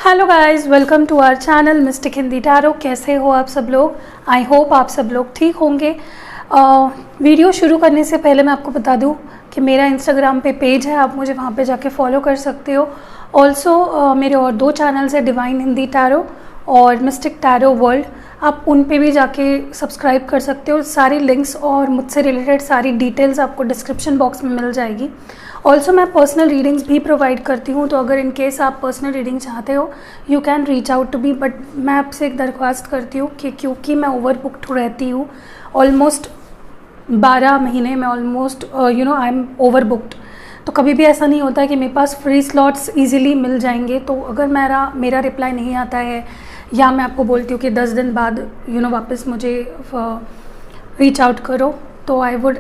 Hello guys, welcome to our channel mystic Hindi tarot. कैसे हो आप सब लोग? आई होप आप सब लोग ठीक होंगे। वीडियो शुरू करने से पहले मैं आपको बता दूं कि मेरा इंस्टाग्राम पे पेज है, आप मुझे वहाँ पे जाके फॉलो कर सकते हो। ऑल्सो मेरे और दो चैनल्स है, डिवाइन हिंदी टैरो और मिस्टिक टैरो वर्ल्ड। आप उन पे भी जाके सब्सक्राइब कर सकते हो। सारी लिंक्स और मुझसे रिलेटेड सारी डिटेल्स आपको डिस्क्रिप्शन बॉक्स में मिल जाएगी। ऑल्सो मैं पर्सनल रीडिंग्स भी प्रोवाइड करती हूँ, तो अगर इन केस आप पर्सनल रीडिंग चाहते हो you can reach out to me. But मैं आपसे एक दरख्वास्त करती हूँ कि क्योंकि मैं ओवर बुकड रहती हूँ, ऑलमोस्ट 12 महीने में almost I am over booked. तो कभी भी ऐसा नहीं होता है कि मेरे पास फ्री स्लॉट्स इजीली मिल जाएंगे। तो अगर मेरा रिप्लाई नहीं आता है या मैं आपको बोलती हूँ कि 10 दिन बाद वापस मुझे रीच आउट करो, तो आई वुड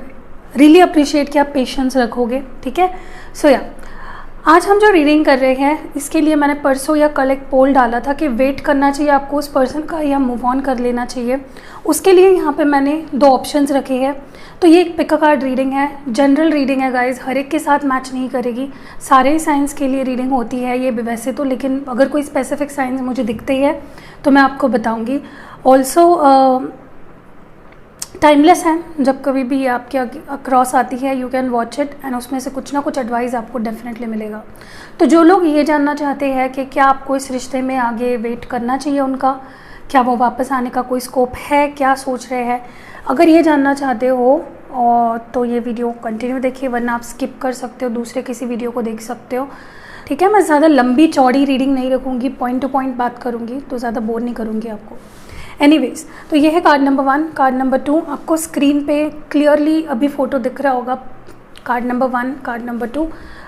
रियली अप्रिशिएट कि आप पेशेंस रखोगे, ठीक है। सो आज हम जो रीडिंग कर रहे हैं इसके लिए मैंने परसों या कल एक पोल डाला था कि वेट करना चाहिए आपको उस पर्सन का या मूव ऑन कर लेना चाहिए। उसके लिए यहाँ पे मैंने 2 ऑप्शंस रखे हैं। तो ये एक पिक अ कार्ड रीडिंग है, जनरल रीडिंग है गाइज, हर एक के साथ मैच नहीं करेगी। सारे साइंस के लिए रीडिंग होती है ये वैसे तो, लेकिन अगर कोई स्पेसिफिक साइंस मुझे दिखते ही है तो मैं आपको बताऊँगी। ऑल्सो टाइमलेस है, जब कभी भी आपके अक्रॉस आती है you can watch it and उसमें से कुछ ना कुछ एडवाइस आपको डेफिनेटली मिलेगा। तो जो लोग ये जानना चाहते हैं कि क्या आपको इस रिश्ते में आगे वेट करना चाहिए उनका, क्या वो वापस आने का कोई स्कोप है, क्या सोच रहे हैं, अगर ये जानना चाहते हो और तो ये वीडियो कंटिन्यू देखिए, वरना आप स्किप कर सकते हो, दूसरे किसी वीडियो को देख सकते हो, ठीक है। मैं ज़्यादा लंबी चौड़ी रीडिंग नहीं रखूँगी, पॉइंट टू पॉइंट बात करूँगी, तो ज़्यादा बोर नहीं करूँगी आपको। एनीवेज, तो ये है कार्ड नंबर 1। कार्ड नंबर 2 आपको स्क्रीन पे क्लियरली अभी फ़ोटो दिख रहा होगा। कार्ड नंबर 1, कार्ड नंबर 2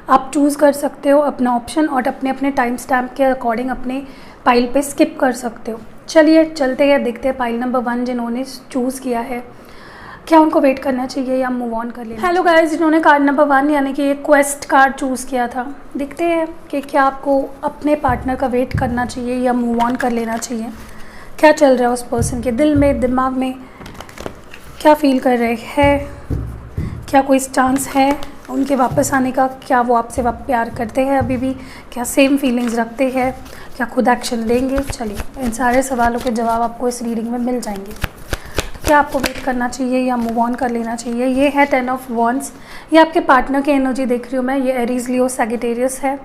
आप चूज़ कर सकते हो अपना ऑप्शन और अपने अपने टाइम स्टैम्प के अकॉर्डिंग अपने पाइल पे स्किप कर सकते हो। चलिए चलते हैं, देखते हैं पाइल नंबर 1 जिन्होंने चूज़ किया है, क्या उनको वेट करना चाहिए या मूव ऑन कर लेना। हेलो गाइस, जिन्होंने कार्ड नंबर 1 यानी कि एक क्वेस्ट कार्ड चूज़ किया था, देखते हैं कि क्या आपको अपने पार्टनर का वेट करना चाहिए या मूव ऑन कर लेना चाहिए। क्या चल रहा है उस पर्सन के दिल में, दिमाग में, क्या फील कर रहे हैं, क्या कोई चांस है उनके वापस आने का, क्या वो आपसे प्यार करते हैं अभी भी, क्या सेम फीलिंग्स रखते हैं, क्या खुद एक्शन लेंगे। चलिए इन सारे सवालों के जवाब आपको इस रीडिंग में मिल जाएंगे। तो क्या आपको वेट करना चाहिए या मूव ऑन कर लेना चाहिए। ये है 10 ऑफ वॉन्ड्स, ये आपके पार्टनर की एनर्जी देख रही हूँ मैं। ये एरीज, लियो, सैजिटेरियस है।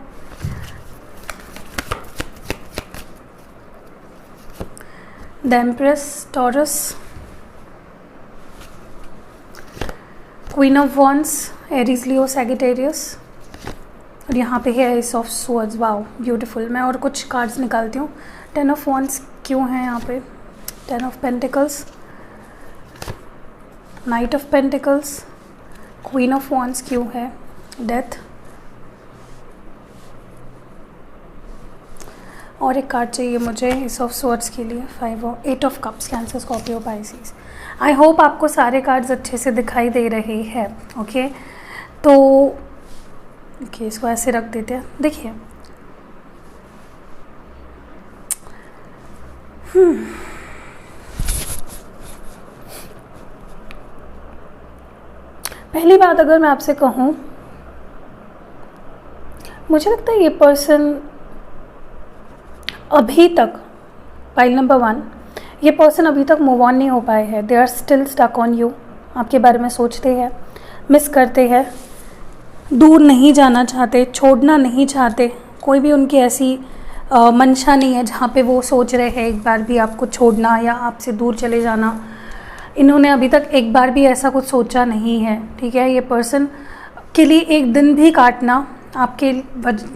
The empress, taurus, queen of wands, Aries, Leo, Sagittarius, और यहाँ पे है S of swords. Wow beautiful. मैं और कुछ कार्ड्स निकालती हूँ। 10 ऑफ वॉन्ड्स क्यों है यहाँ पे, 10 of pentacles, night of pentacles, queen of wands क्यों है, डेथ, और एक कार्ड चाहिए मुझे एस ऑफ स्वॉर्ड्स के लिए, 8 of cups, cancer, Scorpio, Pisces. I hope आपको सारे कार्ड्स अच्छे से दिखाई दे रहे हैं। ओके, तो ओके इसको ऐसे रख देते हैं। देखिए पहली बात अगर मैं आपसे कहूँ, मुझे लगता है ये पर्सन अभी तक, पाइल नंबर 1, ये पर्सन अभी तक मूव ऑन नहीं हो पाए हैं। They are still stuck on you, आपके बारे में सोचते हैं, मिस करते हैं, दूर नहीं जाना चाहते, छोड़ना नहीं चाहते। कोई भी उनकी ऐसी मंशा नहीं है जहाँ पे वो सोच रहे हैं एक बार भी आपको छोड़ना या आपसे दूर चले जाना। इन्होंने अभी तक एक बार भी ऐसा कुछ सोचा नहीं है, ठीक है। ये पर्सन के लिए एक दिन भी काटना आपके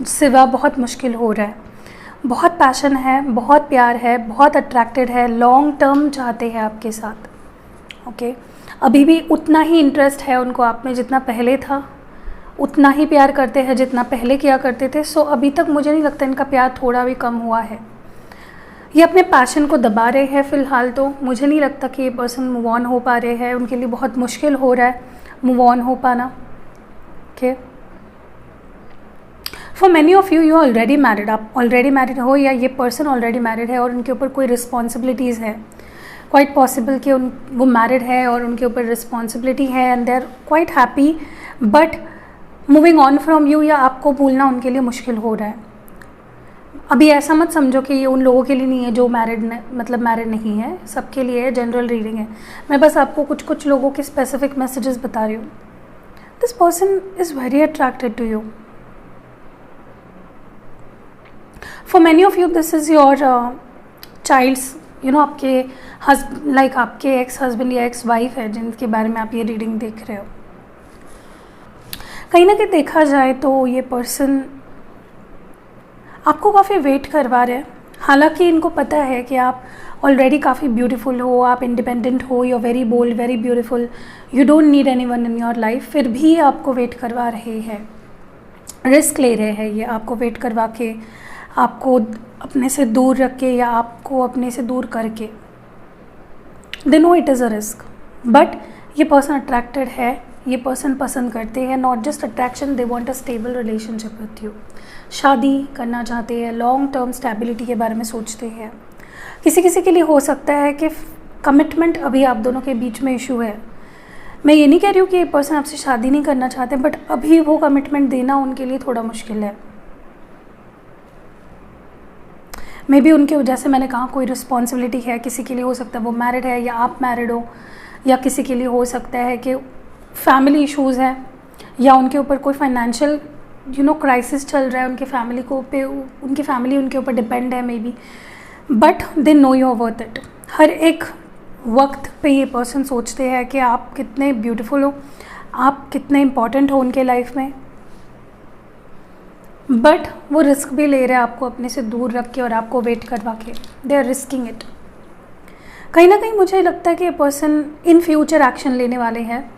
सिवा बहुत मुश्किल हो रहा है। बहुत पैशन है, बहुत प्यार है, बहुत अट्रैक्टेड है, लॉन्ग टर्म चाहते हैं आपके साथ। ओके, अभी भी उतना ही इंटरेस्ट है उनको आप में जितना पहले था, उतना ही प्यार करते हैं जितना पहले किया करते थे। सो अभी तक मुझे नहीं लगता इनका प्यार थोड़ा भी कम हुआ है। ये अपने पैशन को दबा रहे हैं फ़िलहाल, तो मुझे नहीं लगता कि ये पर्सन मूव ऑन हो पा रहे हैं। उनके लिए बहुत मुश्किल हो रहा है मूव ऑन हो पाना। Okay, for many of you, you already married, आप ऑलरेडी मैरिड हो या ये पर्सन ऑलरेडी मैरिड है और उनके ऊपर कोई रिस्पॉन्सिबिलिटीज़ है। क्वाइट पॉसिबल कि वो मैरिड है और उनके ऊपर रिस्पॉन्सिबिलिटी है and they are quite happy, but moving on from you या आपको भूलना उनके लिए मुश्किल हो रहा है। अभी ऐसा मत समझो कि ये उन लोगों के लिए नहीं है जो मतलब मैरिड नहीं है, सबके लिए है, जनरल रीडिंग है। मैं बस आपको कुछ कुछ लोगों के स्पेसिफिक मैसेजेस बता रही हूँ। This person is very attracted to you. For many of you this is your child's, you know, आपके लाइक आपके एक्स हस्बैंड या एक्स वाइफ है जिनके बारे में आप ये रीडिंग देख रहे हो। कहीं ना कहीं देखा जाए तो ये पर्सन आपको काफ़ी वेट करवा रहे हैं। हालांकि इनको पता है कि आप ऑलरेडी काफ़ी ब्यूटीफुल हो, आप इंडिपेंडेंट हो, you are very bold, very beautiful, you don't need anyone in your life, फिर भी आपको वेट करवा रहे हैं, रिस्क ले रहे हैं ये आपको वेट करवा के, आपको अपने से दूर रख के या आपको अपने से दूर करके। They know it is a risk, but ये पर्सन अट्रैक्टेड है, ये पर्सन पसंद करते हैं, not just attraction, they want a stable relationship with you. शादी करना चाहते हैं, लॉन्ग टर्म स्टेबिलिटी के बारे में सोचते हैं। किसी किसी के लिए हो सकता है कि कमिटमेंट अभी आप दोनों के बीच में इशू है। मैं ये नहीं कह रही हूँ कि ये पर्सन आपसे शादी नहीं करना चाहते, बट अभी वो कमिटमेंट देना उनके लिए थोड़ा मुश्किल है। मे बी उनके, जैसे मैंने कहा, कोई रिस्पॉन्सिबिलिटी है, किसी के लिए हो सकता है वो मैरिड है या आप मैरिड हो, या किसी के लिए हो सकता है कि फैमिली इश्यूज़ हैं या उनके ऊपर कोई फाइनेंशियल क्राइसिस चल रहा है, उनकी फैमिली उनके ऊपर डिपेंड है maybe, but they know your worth it. हर एक वक्त पे ये पर्सन सोचते हैं कि आप कितने ब्यूटीफुल हो, आप कितने इम्पॉर्टेंट हो उनके लाइफ में, बट वो रिस्क भी ले रहे हैं आपको अपने से दूर रख के और आपको वेट करवा के। They are risking it. कहीं ना कहीं मुझे लगता है कि ये पर्सन इन फ्यूचर एक्शन लेने वाले हैं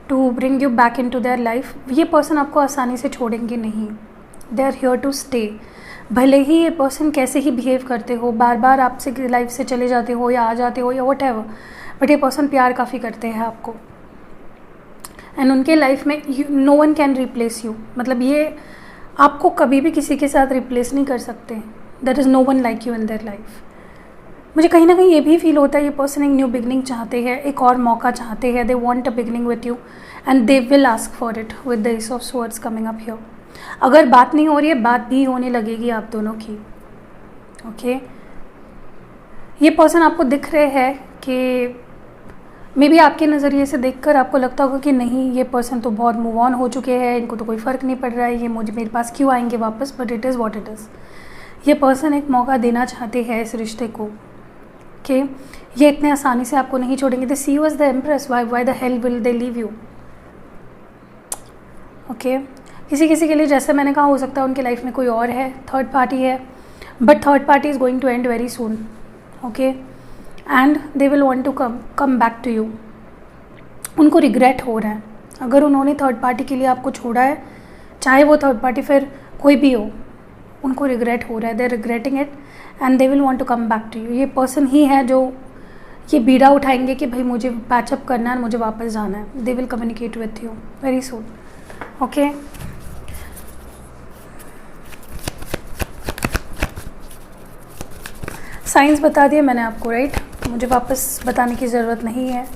to bring you back into their life. ये पर्सन आपको आसानी से छोड़ेंगे नहीं, they are here to stay. भले ही ये पर्सन कैसे ही बिहेव करते हो, बार बार आपसे लाइफ से चले जाते हो या आ जाते हो या वट एवर, बट ये पर्सन प्यार काफ़ी करते हैं आपको, एंड उनके लाइफ में no one can replace you. मतलब ये आपको कभी भी किसी के साथ रिप्लेस नहीं कर सकते। There is no one like you in their life. मुझे कहीं ना कहीं ये भी फील होता है ये पर्सन एक न्यू बिगनिंग चाहते हैं, एक और मौका चाहते हैं। They want a beginning with you and they will ask for it with the S of swords coming up here. अगर बात नहीं हो रही है, बात भी होने लगेगी आप दोनों की। ओके, ये पर्सन आपको दिख रहे हैं कि मे बी आपके नज़रिए से देखकर आपको लगता होगा कि नहीं, ये पर्सन तो बहुत मूव ऑन हो चुके हैं, इनको तो कोई फ़र्क नहीं पड़ रहा है, ये मेरे पास क्यों आएंगे वापस, but it is what it is. ये पर्सन एक मौका देना चाहते हैं इस रिश्ते को कि ये इतने आसानी से आपको नहीं छोड़ेंगे। They see you as the empress, why the hell will they leave you. Okay, किसी किसी के लिए, जैसे मैंने कहा, हो सकता है उनके लाइफ में कोई और है, थर्ड पार्टी है, but third party is going to end very soon. Okay, and they will want to come back to you. उनको रिग्रेट हो रहा है अगर उन्होंने थर्ड पार्टी के लिए आपको छोड़ा है, चाहे वो थर्ड पार्टी फिर कोई भी हो, उनको रिग्रेट हो रहा है। They are regretting it and they will want to come back to you. ये पर्सन ही है जो ये बीड़ा उठाएंगे कि भाई मुझे पैचअप करना है, मुझे वापस जाना है। They will communicate with you very soon. Okay, science बता दिए मैंने आपको, राइट? मुझे वापस बताने की ज़रूरत नहीं है।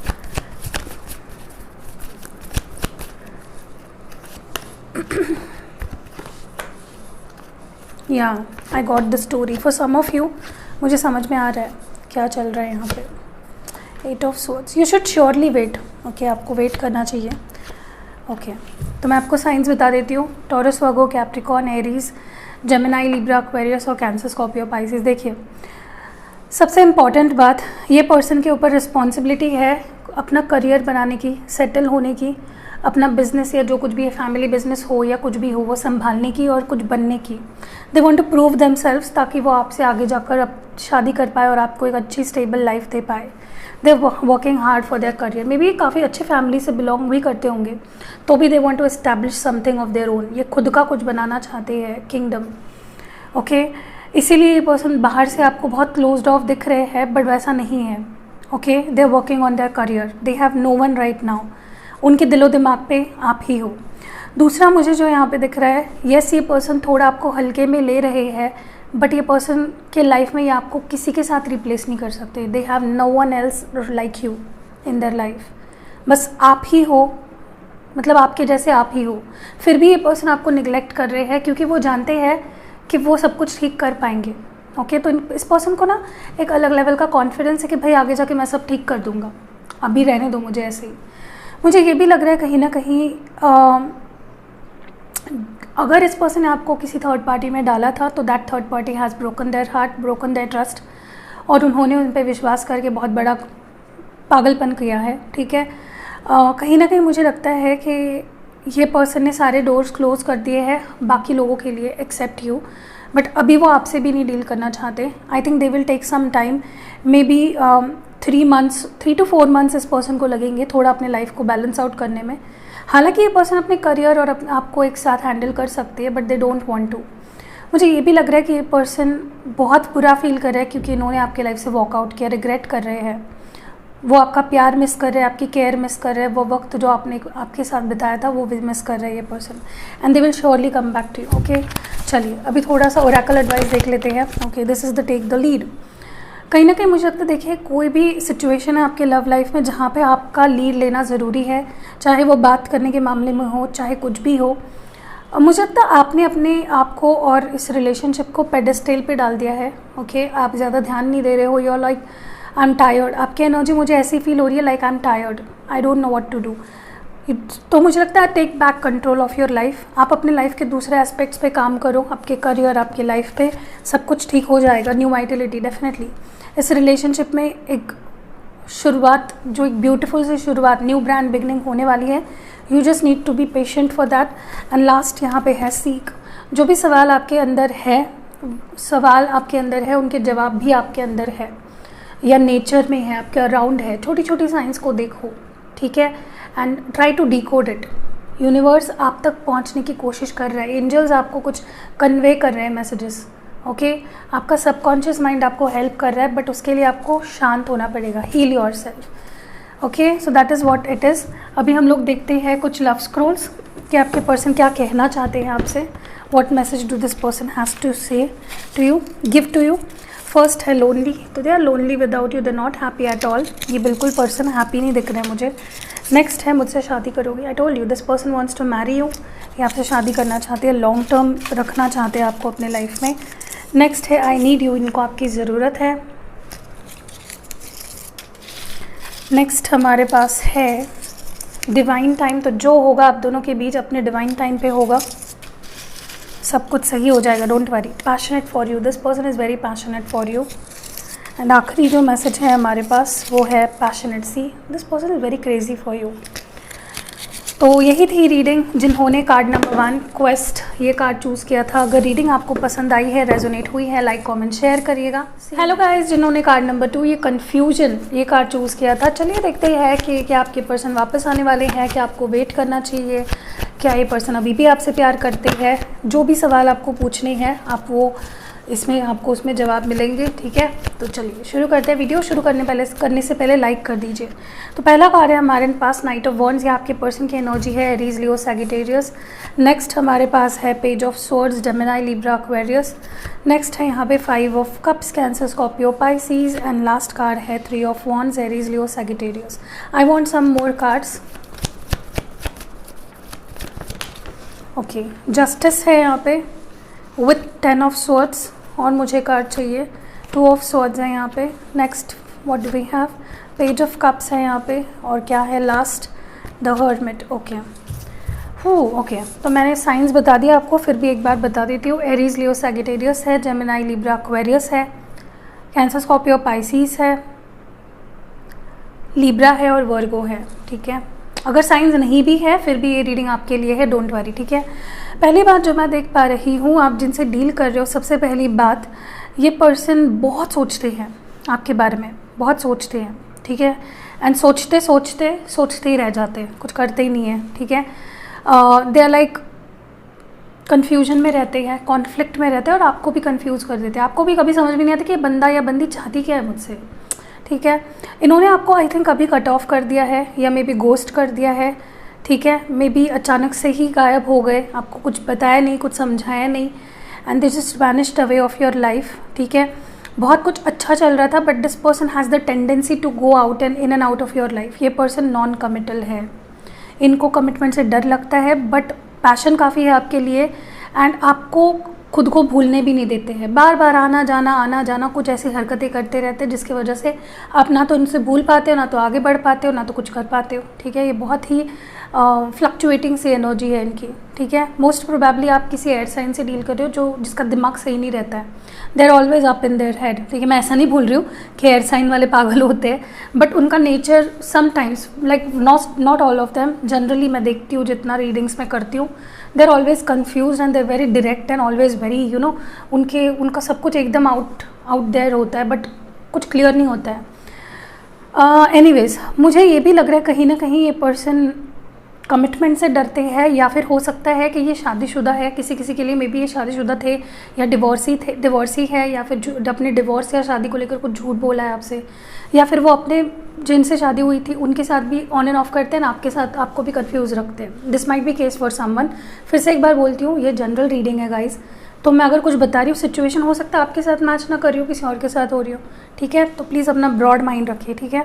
या I got the story for some of you. मुझे समझ में आ रहा है क्या चल रहा है यहाँ पे। 8 of swords, you should surely wait. Okay, आपको वेट करना चाहिए। ओके, तो मैं आपको साइंस बता देती हूँ। Taurus, Virgo, Capricorn, Aries, Gemini, Libra, Aquarius और कैंसर, स्कॉर्पियो, पाइसेस। देखिए, सबसे इम्पॉर्टेंट बात, ये पर्सन के ऊपर रिस्पॉन्सिबिलिटी है अपना करियर बनाने की, सेटल होने की, अपना बिजनेस या जो कुछ भी है, फैमिली बिजनेस हो या कुछ भी हो, वो संभालने की और कुछ बनने की। They want to prove themselves ताकि वो आपसे आगे जाकर अब शादी कर पाए और आपको एक अच्छी स्टेबल लाइफ दे पाए। They working hard for their career. May be काफ़ी अच्छे फैमिली से बिलोंग भी करते होंगे, तो भी they want to establish something of their own. ये खुद का कुछ बनाना चाहते हैं, किंगडम। ओके, इसीलिए ये पर्सन बाहर से आपको बहुत क्लोज्ड ऑफ दिख रहे हैं, बट वैसा नहीं है। Okay, they are working on their career, they have no one right now. उनके दिलो दिमाग पे आप ही हो। दूसरा मुझे जो यहाँ पे दिख रहा है, यस, ये पर्सन थोड़ा आपको हल्के में ले रहे हैं, बट ये पर्सन के लाइफ में ये आपको किसी के साथ रिप्लेस नहीं कर सकते। They have no one else like you in their life. बस आप ही हो, मतलब आपके जैसे आप ही हो। फिर भी ये पर्सन आपको निगलेक्ट कर रहे हैं क्योंकि वो जानते हैं कि वो सब कुछ ठीक कर पाएंगे। ओके, तो इस पर्सन को ना एक अलग लेवल का कॉन्फिडेंस है कि भाई आगे जाके मैं सब ठीक कर दूंगा, अभी रहने दो मुझे ऐसे ही। मुझे ये भी लग रहा है कहीं ना कहीं अगर इस पर्सन ने आपको किसी थर्ड पार्टी में डाला था तो that third party has broken their heart, broken their trust, और उन्होंने उन पर विश्वास करके बहुत बड़ा पागलपन किया है। ठीक है, कहीं ना कहीं मुझे लगता है कि ये पर्सन ने सारे डोर्स क्लोज कर दिए हैं बाकी लोगों के लिए एक्सेप्ट यू, बट अभी वो आपसे भी नहीं डील करना चाहते। I think they will take some time, maybe 3 to 4 months इस पर्सन को लगेंगे थोड़ा अपने लाइफ को बैलेंस आउट करने में। हालांकि ये पर्सन अपने करियर और आपको एक साथ हैंडल कर सकते हैं, but they don't want to. मुझे ये भी लग रहा है कि ये पर्सन बहुत बुरा फील कर रहा है क्योंकि इन्होंने आपके लाइफ से वॉकआउट किया, रिग्रेट कर रहे हैं। वो आपका प्यार मिस कर रहे हैं, आपकी केयर मिस कर रहे हैं, वो वक्त जो आपने आपके साथ बिताया था वो भी मिस कर रहे हैं ये person, and they will surely come back to you. Okay, चलिए अभी थोड़ा सा ओरेकल एडवाइस देख लेते हैं। Okay, this is the take the lead. कहीं ना कहीं मुझे लगता है, देखिए कोई भी सिचुएशन है आपके लव लाइफ में जहाँ पे आपका लीड लेना ज़रूरी है, चाहे वो बात करने के मामले में हो, चाहे कुछ भी हो। मुझे लगता है आपने अपने आप को और इस रिलेशनशिप को पेडेस्टल पे डाल दिया है। ओके, आप ज़्यादा ध्यान नहीं दे रहे हो, you are like I am tired, आपकी एनर्जी मुझे ऐसी फील हो रही है like I am tired, I don't know what to do. तो मुझे लगता है take back control of your life. आप अपने लाइफ के दूसरे एस्पेक्ट्स पे काम करो, आपके करियर, आपके लाइफ पे सब कुछ ठीक हो जाएगा। न्यू वाइटलिटी डेफिनेटली इस रिलेशनशिप में एक शुरुआत, जो एक ब्यूटीफुल सी शुरुआत, न्यू ब्रांड बिगनिंग होने वाली है। You just need to be patient for that. And last यहाँ पे है सीक। जो भी सवाल आपके अंदर है उनके जवाब भी आपके अंदर है या नेचर में है, आपके अराउंड है। छोटी छोटी साइंस को देखो, ठीक है, and try to decode it. Universe आप तक पहुंचने की कोशिश कर रहा है, एंजल्स आपको कुछ कन्वे कर रहे हैं मैसेजेस। ओके, आपका सबकॉन्शियस माइंड आपको हेल्प कर रहा है, बट उसके लिए आपको शांत होना पड़ेगा। Heal yourself. Okay, so that is what it is. अभी हम लोग देखते हैं कुछ लव स्क्रोल्स कि आपके पर्सन क्या कहना चाहते हैं आपसे। What message do this person has to say to you, give to you. First है लोनली, तो they are lonely without you, they not happy at all. ये बिल्कुल पर्सन हैप्पी नहीं दिख रहे हैं मुझे। नेक्स्ट है मुझसे शादी करोगे। I told you this person wants to marry you. ये आपसे शादी करना चाहते हैं, लॉन्ग टर्म रखना चाहते हैं आपको अपने लाइफ में। नेक्स्ट है आई नीड यू, इनको आपकी ज़रूरत है। नेक्स्ट हमारे पास है डिवाइन टाइम, तो जो होगा आप दोनों के बीच अपने डिवाइन टाइम पे होगा, सब कुछ सही हो जाएगा, don't worry. Passionate for you, this person is very passionate for you. And आखिरी जो मैसेज है हमारे पास वो है passionate see, this person is very crazy for you. तो यही थी रीडिंग। जिन्होंने कार्ड नंबर 1 क्वेस्ट ये कार्ड चूज़ किया था, अगर रीडिंग आपको पसंद आई है, रेजोनेट हुई है, लाइक कमेंट शेयर करिएगा। हेलो गाइस, जिन्होंने कार्ड नंबर 2 ये कन्फ्यूजन ये कार्ड चूज़ किया था, चलिए देखते हैं कि क्या आपके पर्सन वापस आने वाले हैं, क्या आपको वेट करना चाहिए, क्या ये पर्सन अभी भी आपसे प्यार करते हैं। जो भी सवाल आपको पूछने हैं आप वो आपको उसमें जवाब मिलेंगे, ठीक है। तो चलिए शुरू करते हैं। वीडियो शुरू करने से पहले लाइक कर दीजिए। तो पहला कार्ड है हमारे पास नाइट ऑफ वॉन्ड्स, ये आपके पर्सन की एनर्जी है, एरीज, लियो, सैजिटेरियस। नेक्स्ट हमारे पास है page of swords, Gemini, Libra, Aquarius. Next है यहाँ पे 5 of cups, cancer, Scorpio, Pisces. And last card है 3 of wands, Aries, Leo, Sagittarius. I want some more cards. Okay, justice है यहाँ पे विथ 10 ऑफ स्वॉर्ड्स, और मुझे कार्ड चाहिए 2 ऑफ स्वॉर्ड्स है यहाँ पे। Next what do we have, page of cups है यहाँ पे, और क्या है last, the hermit. Okay okay, तो मैंने साइंस बता दिया आपको, फिर भी एक बार बता देती हूँ। एरीज, लियो, सैजिटेरियस है, जेमिनी, लिब्रा, एक्वेरियस है, कैंसर, स्कॉर्पियो, पाइसीज है, लिब्रा है और वर्गो है, ठीक है। अगर साइंस नहीं भी है फिर भी ये रीडिंग आपके लिए है, डोंट वरी, ठीक है। पहली बात जो मैं देख पा रही हूँ, आप जिनसे डील कर रहे हो, सबसे पहली बात, ये पर्सन बहुत सोचते हैं आपके बारे में, बहुत सोचते हैं, ठीक है। एंड सोचते ही रह जाते हैं, कुछ करते ही नहीं है, ठीक है। दे आर लाइक कन्फ्यूजन में रहते हैं, कॉन्फ्लिक्ट में रहते हैं, और आपको भी कंफ्यूज कर देते हैं। आपको भी कभी समझ में नहीं आता कि बंदा या बंदी चाहती क्या है मुझसे, ठीक है। इन्होंने आपको आई थिंक अभी कट ऑफ कर दिया है, या मे बी गोस्ट कर दिया है, ठीक है। मे बी अचानक से ही गायब हो गए, आपको कुछ बताया नहीं, कुछ समझाया नहीं, and this just vanished away of your life, ठीक है। बहुत कुछ अच्छा चल रहा था, but this person has the tendency to go out and in and out of your life. ये पर्सन नॉन कमिटल है, इनको कमिटमेंट से डर लगता है, बट पैशन काफ़ी है आपके लिए, एंड आपको खुद को भूलने भी नहीं देते हैं, बार बार आना जाना कुछ ऐसी हरकतें करते रहते हैं जिसकी वजह से आप ना तो इनसे भूल पाते हो, ना तो आगे बढ़ पाते हो, ना तो कुछ कर पाते हो। ठीक है, ये बहुत ही फ्लक्चुएटिंग सी एनर्जी है इनकी। ठीक है, मोस्ट प्रोबेबली आप किसी एयर साइन से डील कर रहे हो जो जिसका दिमाग सही नहीं रहता है। They are always up in their head. ठीक है, मैं ऐसा नहीं भूल रही हूँ कि एयर साइन वाले पागल होते हैं, बट उनका nature sometimes, like not all of them, generally मैं देखती हूँ जितना रीडिंग्स में करती हूँ, they are always confuse and they are very direct and always very उनका सब कुछ एकदम आउट देयर होता है, बट कुछ क्लियर नहीं होता है। एनीवेज, मुझे ये भी लग रहा है कहीं ना कहीं ये पर्सन कमिटमेंट से डरते हैं, या फिर हो सकता है कि ये शादीशुदा है। किसी किसी के लिए मे बी ये शादीशुदा थे या डिवोर्सी है, या फिर अपने डिवोर्स या शादी को लेकर कुछ झूठ बोला है आपसे, या फिर वो अपने जिनसे शादी हुई थी उनके साथ भी ऑन एंड ऑफ करते हैं ना, आपके साथ आपको भी कंफ्यूज रखते हैं। This might be case for someone. फिर से एक बार बोलती हूँ, ये जनरल रीडिंग है गाइज, तो मैं अगर कुछ बता रही हूँ सिचुएशन हो सकता है आपके साथ मैच ना कर रही हो, किसी और के साथ हो रही हो। ठीक है, तो प्लीज़ अपना ब्रॉड माइंड रखिए। ठीक है,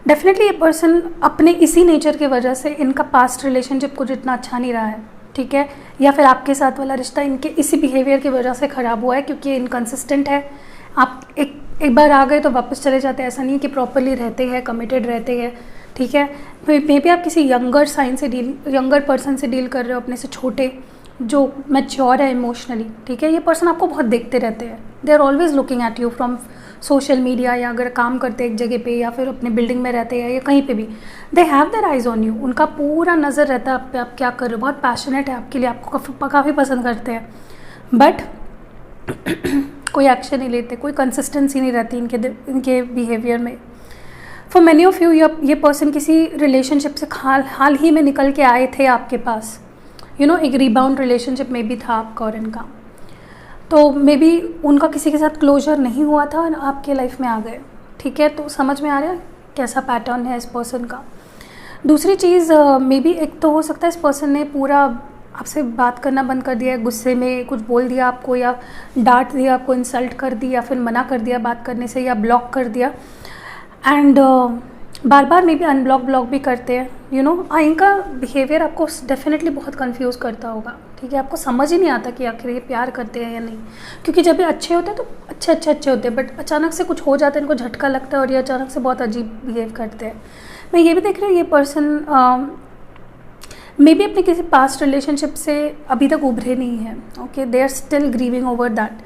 डेफिनेटली ये पर्सन अपने इसी नेचर की वजह से, इनका पास्ट रिलेशनशिप कुछ इतना अच्छा नहीं रहा है। ठीक है, या फिर आपके साथ वाला रिश्ता इनके इसी बिहेवियर की वजह से ख़राब हुआ है, क्योंकि ये इनकन्सिस्टेंट है। आप एक बार आ गए तो वापस चले जाते हैं, ऐसा नहीं है कि प्रॉपरली रहते हैं, कमिटेड रहते हैं। ठीक है, मे बी आप किसी यंगर पर्सन से डील कर रहे हो, अपने से छोटे, जो मैच्योर है इमोशनली। ठीक है, ये पर्सन आपको बहुत देखते रहते हैं, they are always looking at you from social media, या अगर काम करते एक जगह पे, या फिर अपने बिल्डिंग में रहते हैं या कहीं पे भी, they have their eyes on you. उनका पूरा नज़र रहता है आप पे, आप क्या कर रहे हो, बहुत पैशनेट है आपके लिए, आपको काफ़ी पसंद करते हैं, बट कोई एक्शन नहीं लेते, कोई कंसिस्टेंसी नहीं रहती इनके बिहेवियर में। फॉर मैनी ऑफ यू, ये पर्सन किसी रिलेशनशिप से हाल ही में निकल के आए थे आपके पास। एक रिबाउंड रिलेशनशिप में भी था आपका और इनका, तो मे बी उनका किसी के साथ क्लोजर नहीं हुआ था और आपके लाइफ में आ गए। ठीक है, तो समझ में आ रहा है कैसा पैटर्न है इस पर्सन का। दूसरी चीज़, मे बी एक तो हो सकता है इस पर्सन ने पूरा आपसे बात करना बंद कर दिया है, गुस्से में कुछ बोल दिया आपको, या डांट दिया आपको, इंसल्ट कर दी, या फिर मना कर दिया बात करने से, या ब्लॉक कर दिया, and bar bar may be block भी करते हैं। इनका बिहेवियर आपको डेफिनेटली बहुत कंफ्यूज करता होगा। ठीक है, आपको समझ ही नहीं आता कि आखिर ये प्यार करते हैं या नहीं, क्योंकि जब ये अच्छे होते हैं तो अच्छे होते हैं, बट अचानक से कुछ हो जाता है, इनको झटका लगता है और ये अचानक से बहुत अजीब बिहेव करते हैं। मैं ये भी देख रही हूँ ये पर्सन मे बी अपने किसी पास्ट रिलेशनशिप से अभी तक उभरे नहीं हैं। Okay, they are still grieving over that.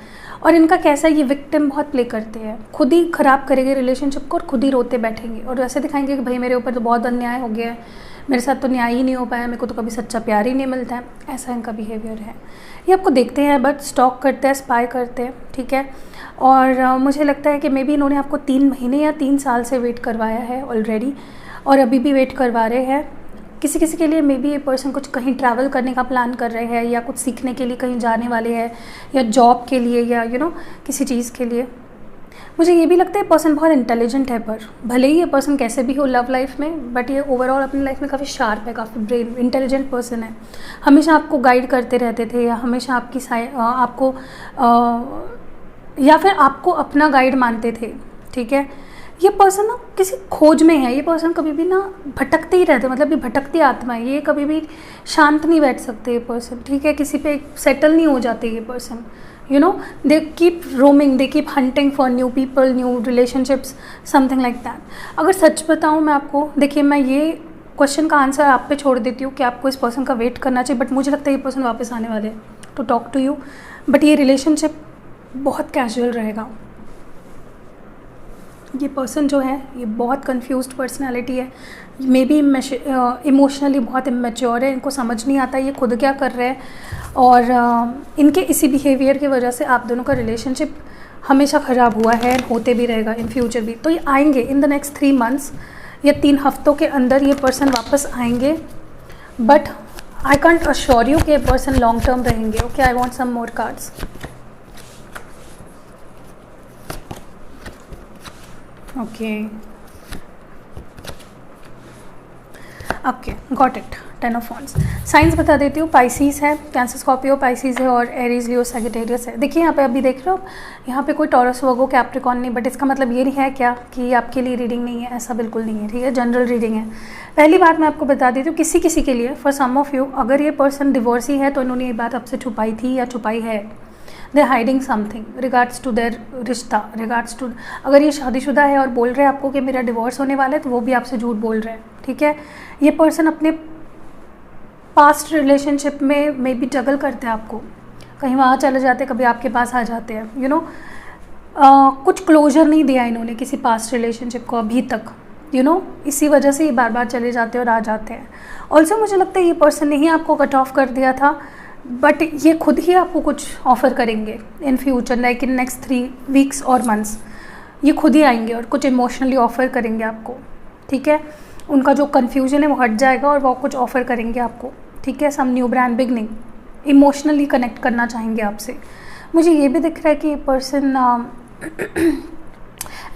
और इनका कैसा है, ये विक्टिम बहुत प्ले करते हैं, खुद ही ख़राब करेंगे रिलेशनशिप को और खुद ही रोते बैठेंगे और ऐसे दिखाएंगे कि भाई मेरे ऊपर तो बहुत अन्याय हो गया है, मेरे साथ तो न्याय ही नहीं हो पाया, मेरे को तो कभी सच्चा प्यार ही नहीं मिलता है। ऐसा इनका बिहेवियर है। ये आपको देखते हैं बट स्टॉक करते हैं, स्पाई करते हैं। ठीक है, और मुझे लगता है कि मे बी इन्होंने आपको 3 महीने या 3 साल से वेट करवाया है ऑलरेडी, और अभी भी वेट करवा रहे हैं। किसी किसी के लिए मे बी ये पर्सन कुछ कहीं ट्रैवल करने का प्लान कर रहे हैं, या कुछ सीखने के लिए कहीं जाने वाले हैं, या जॉब के लिए, या किसी चीज़ के लिए। मुझे ये भी लगता है पर्सन बहुत इंटेलिजेंट है, पर भले ही ये पर्सन कैसे भी हो लव लाइफ में, बट ये ओवरऑल अपनी लाइफ में काफ़ी शार्प है, काफ़ी ब्रेन इंटेलिजेंट पर्सन है। हमेशा आपको गाइड करते रहते थे, या हमेशा आपको या फिर आपको अपना गाइड मानते थे। ठीक है, ये पर्सन ना किसी खोज में है। ये पर्सन कभी भी ना भटकते ही रहते, मतलब ये भटकती आत्मा है, ये कभी भी शांत नहीं बैठ सकते ये पर्सन। ठीक है, किसी पे सेटल नहीं हो जाते ये person. They keep roaming, they keep hunting for new people, new relationships, something like that. अगर सच बताऊँ मैं आपको, देखिए मैं ये क्वेश्चन का आंसर आप पे छोड़ देती हूँ कि आपको इस पर्सन का वेट करना चाहिए, बट मुझे लगता है ये पर्सन वापस आने वाले हैं to talk to you, but ये रिलेशनशिप बहुत कैजुअल रहेगा। ये पर्सन जो है ये बहुत कंफ्यूज्ड पर्सनालिटी है, मे बी इमोशनली बहुत इमेच्योर है, इनको समझ नहीं आता ये खुद क्या कर रहे हैं, और इनके इसी बिहेवियर की वजह से आप दोनों का रिलेशनशिप हमेशा ख़राब हुआ है, होते भी रहेगा इन फ्यूचर भी। तो ये आएंगे इन द नेक्स्ट 3 months या 3 हफ्तों के अंदर ये पर्सन वापस आएंगे, but I can't assure you कि ये पर्सन लॉन्ग टर्म रहेंगे। Okay, I want some more cards. Okay, got it. 10 of Wands। Signs बता देती हूँ, पाइसीज है, कैंसर स्कॉर्पियो पाइसीज है, और एरीज लियो सैजिटेरियस है। देखिए यहाँ पे अभी देख रहे हो, यहाँ पे कोई टॉरस वर्गो कैप्रिकॉर्न नहीं, बट इसका मतलब ये नहीं है क्या कि आपके लिए रीडिंग नहीं है, ऐसा बिल्कुल नहीं है। ठीक है, जनरल रीडिंग है। पहली बात मैं आपको बता देती हूँ, किसी किसी के लिए, फॉर सम ऑफ यू, अगर ये पर्सन डिवोर्सी है तो इन्होंने ये बात आपसे छुपाई थी या छुपाई है। They hiding something regards to their रिश्ता, रिगार्ड्स टू, अगर ये शादीशुदा है और बोल रहे हैं आपको कि मेरा डिवोर्स होने वाला है, तो वो भी आपसे झूठ बोल रहे हैं, ठीक है। ये पर्सन अपने पास्ट रिलेशनशिप में मे बी जगल करते हैं आपको, कहीं वहाँ चले जाते हैं, कभी आपके पास आ जाते हैं, यू नो। कुछ क्लोजर नहीं दिया इन्होंने किसी पास्ट रिलेशनशिप को अभी तक, यू नो, इसी वजह से ये बार बार चले जाते हैं और आ जाते हैं। ऑल्सो मुझे लगता है ये पर्सन ने ही आपको कट ऑफ कर दिया था, बट ये खुद ही आपको कुछ ऑफ़र करेंगे in future, like in next 3 weeks और मंथ्स। ये खुद ही आएंगे और कुछ इमोशनली ऑफ़र करेंगे आपको, ठीक है। उनका जो कन्फ्यूजन है वो हट जाएगा और वो कुछ ऑफ़र करेंगे आपको, ठीक है। Some new brand beginning, emotionally connect करना चाहेंगे आपसे। मुझे ये भी दिख रहा है कि ये person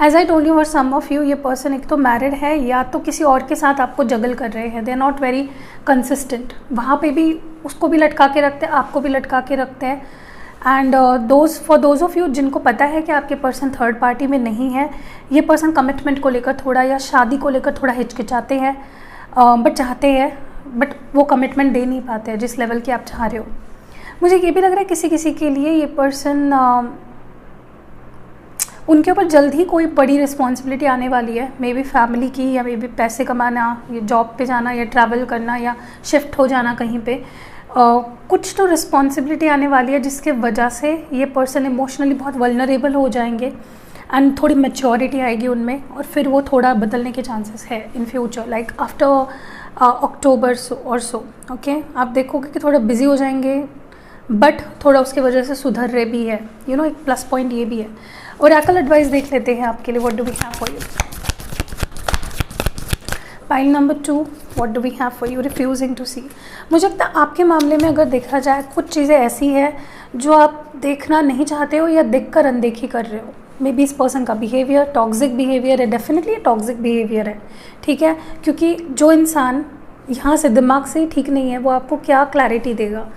as I told you for some of you, ये पर्सन एक तो मैरिड है या तो किसी और के साथ आपको जगल कर रहे हैं। They are not very consistent, वहाँ पे भी उसको भी लटका के रखते हैं, आपको भी लटका के रखते हैं। And for those of you जिनको पता है कि आपके पर्सन थर्ड पार्टी में नहीं है, ये पर्सन कमिटमेंट को लेकर थोड़ा या शादी को लेकर थोड़ा हिचकिचाते हैं, बट चाहते हैं, बट वो कमिटमेंट दे नहीं पाते हैं जिस लेवल की आप चाह रहे हो। मुझे ये भी लग रहा है किसी किसी के लिए ये पर्सन उनके ऊपर जल्द ही कोई बड़ी रिस्पॉन्सिबिलिटी आने वाली है, मे बी फैमिली की, या मे बी पैसे कमाना, या जॉब पे जाना, या ट्रैवल करना, या शिफ्ट हो जाना कहीं पे। कुछ तो रिस्पॉन्सिबिलिटी आने वाली है जिसके वजह से ये पर्सन इमोशनली बहुत वल्नरेबल हो जाएंगे एंड थोड़ी मैच्योरिटी आएगी उनमें, और फिर वो थोड़ा बदलने के चांसेस है इन फ्यूचर, लाइक आफ्टर अक्टूबर और सो, ओके। आप देखोगे कि थोड़ा बिजी हो जाएंगे, बट थोड़ा उसकी वजह से सुधर रहे भी है, यू नो, एक प्लस पॉइंट ये भी है। ओरेकल एडवाइस देख लेते हैं आपके लिए, what do we have for you. Pile number 2, what do we have for you, refusing to see. मुझे लगता है आपके मामले में अगर देखा जाए कुछ चीज़ें ऐसी हैं जो आप देखना नहीं चाहते हो या देखकर अनदेखी कर रहे हो। मे बी इस पर्सन का बिहेवियर टॉक्सिक बिहेवियर है, डेफिनेटली टॉक्सिक बिहेवियर है, ठीक है। क्योंकि जो इंसान यहाँ से दिमाग से ही ठीक नहीं है, वो आपको क्या क्लैरिटी देगा।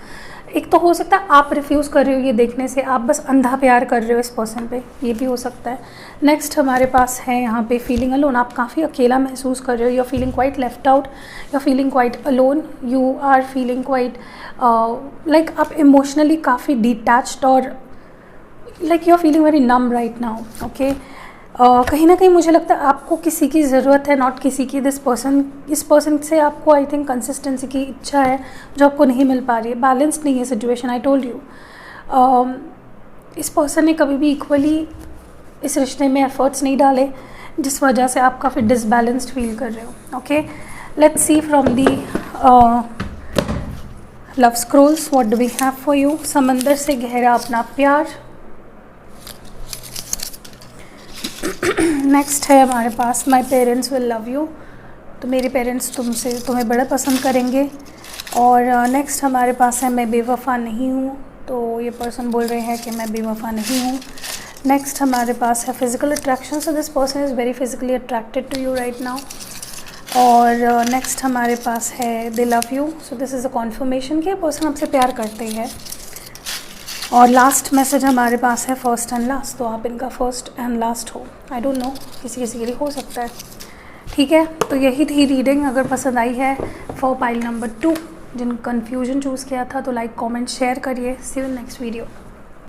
एक तो हो सकता है आप रिफ्यूज़ कर रहे हो ये देखने से, आप बस अंधा प्यार कर रहे हो इस पर्सन पे, ये भी हो सकता है। नेक्स्ट हमारे पास है यहाँ पे फीलिंग अलोन, आप काफ़ी अकेला महसूस कर रहे हो, you are feeling quite left out, you are feeling quite alone, you are feeling quite like आप इमोशनली काफ़ी डिटैच्ड और like you are feeling very numb right now, okay. कहीं ना कहीं मुझे लगता है आपको किसी की ज़रूरत है, नॉट किसी की। इस पर्सन से आपको आई थिंक कंसिस्टेंसी की इच्छा है जो आपको नहीं मिल पा रही है, बैलेंस्ड नहीं है सिचुएशन, आई टोल्ड यू। इस पर्सन ने कभी भी इक्वली इस रिश्ते में एफर्ट्स नहीं डाले, जिस वजह से आप काफ़ी डिसबैलेंस्ड फील कर रहे हो, okay. Let's see from the love scrolls, what do we have for you. समंदर से गहरा अपना प्यार। नेक्स्ट है हमारे पास my parents will love you, तो मेरे पेरेंट्स तुम्हें बड़ा पसंद करेंगे। और नेक्स्ट हमारे पास है मैं बेवफा नहीं हूँ, तो ये पर्सन बोल रहे हैं कि मैं बेवफा नहीं हूँ। नेक्स्ट हमारे पास है physical attraction, so this person is very physically attracted to you right now. और नेक्स्ट हमारे पास है they love you, so this is a confirmation कि ये पर्सन आपसे प्यार करते हैं। और लास्ट मैसेज हमारे पास है फर्स्ट एंड लास्ट, तो आप इनका फर्स्ट एंड लास्ट हो, आई डोंट नो, किसी किसी के लिए हो सकता है, ठीक है। तो यही थी रीडिंग। अगर पसंद आई है फॉर पाइल नंबर 2, जिन कन्फ्यूजन चूज़ किया था, तो लाइक कमेंट शेयर करिए। See you in next video.